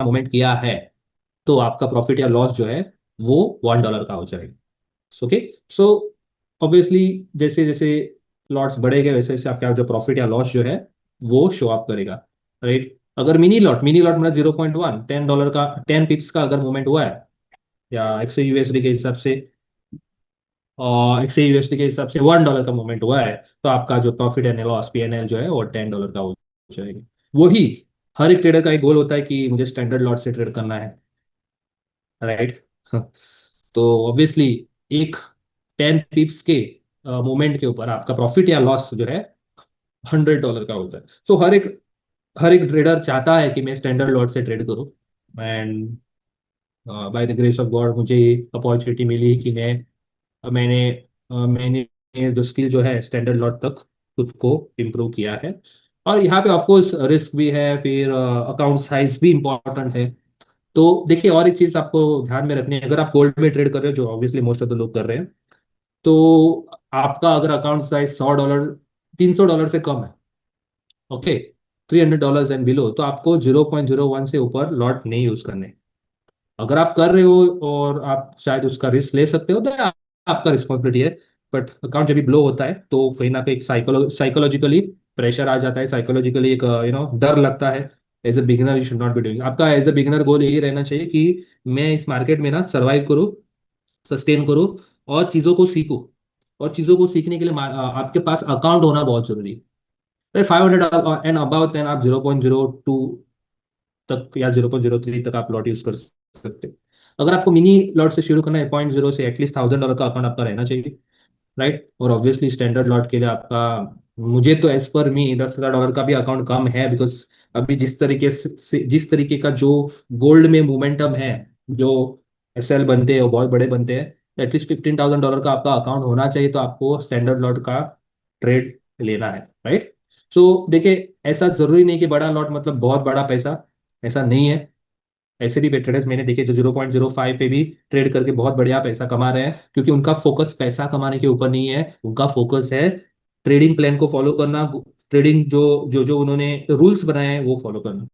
Movement किया है तो आपका प्रॉफिट या लॉस जो है वो $1 का हो जाएगा। ओके। सो ऑब्वियसली जैसे जैसे लॉट्स बढ़ेंगे वैसे वैसे आपका जो प्रॉफिट या लॉस जो है वो शो अप करेगा। राइट। अगर मिनी लॉट मतलब 0.1 $10 का 10 पिप्स का अगर मूवमेंट हुआ है या XAUSD के हिसाब से और XAUSD के हिसाब से $1 का मूवमेंट हुआ है तो आपका जो प्रॉफिट एंड लॉस PNL जो है वो $10 का हो जाएगा। वही हर एक ट्रेडर का एक गोल होता है कि मुझे स्टैंडर्ड लॉट से ट्रेड करना है। राइट। तो ऑब्वियसली एक 10 पिप्स के मूवमेंट के ऊपर आपका प्रॉफिट या लॉस जो है $100 का होता है। तो हर एक ट्रेडर चाहता है कि मैं स्टैंडर्ड लॉट से ट्रेड करूं। And by the grace of God मुझे अपॉर्चुनिटी मिली कि मैंने जो स्किल जो है स्टैंडर्ड लॉट तक खुद को इम्प्रूव किया है। और यहाँ पे ऑफकोर्स रिस्क भी है, फिर अकाउंट साइज भी इंपॉर्टेंट है। तो देखिए और एक चीज आपको ध्यान में रखनी है, अगर आप गोल्ड में ट्रेड कर रहे हो जो ऑब्वियसली मोस्ट ऑफ द लोग कर रहे हैं, तो आपका अगर अकाउंट साइज $100 $300 से कम है, ओके, $300 एंड बिलो, तो आपको 0.01 से ऊपर लॉट नहीं यूज करने। अगर आप कर रहे हो और आप शायद उसका रिस्क ले सकते हो तो आपका रिस्पॉन्सिबिलिटी है। बट अकाउंट जब भी ब्लो होता है तो कहीं ना कहीं साइकोलॉजिकली प्रेशर आ जाता है, साइकोलॉजिकली एक डर लगता है। As a beginner you should not be doing. आपका एज ए बिगिनर गोल यही रहना चाहिए कि मैं इस मार्केट में ना सरवाइव करूँ, सस्टेन करूँ और चीज़ों को सीखूं। और चीज़ों को सीखने के लिए आपके पास अकाउंट होना बहुत जरूरी है। 500 एंड अबाउट देन आप 0.02 तक या 0.03 तक आप लॉट यूज कर सकते हो। अगर आपको मिनी लॉट से शुरू करना है 0.0 से एटलीस्ट $1000 का अकाउंट आपका रहना चाहिए। राइट। और ऑब्वियसली स्टैंडर्ड लॉट के लिए आपका, मुझे तो एज पर मी $10,000 का भी अकाउंट कम है, बिकॉज अभी जिस तरीके का जो गोल्ड में मोमेंटम है, जो SL बनते हैं वो बहुत बड़े बनते हैं, एटलीस्ट $15,000 का आपका अकाउंट होना चाहिए तो आपको स्टैंडर्ड लॉट का ट्रेड लेना है। राइट। सो देखिए ऐसा जरूरी नहीं कि बड़ा लॉट मतलब बहुत बड़ा पैसा, ऐसा नहीं है। ऐसे भी ट्रेडर्स मैंने देखे जो 0.05 पे भी ट्रेड करके बहुत बढ़िया पैसा कमा रहे हैं, क्योंकि उनका फोकस पैसा कमाने के ऊपर नहीं है, उनका फोकस है ट्रेडिंग प्लान को फॉलो करना, ट्रेडिंग जो जो जो उन्होंने रूल्स बनाए हैं वो फॉलो करना।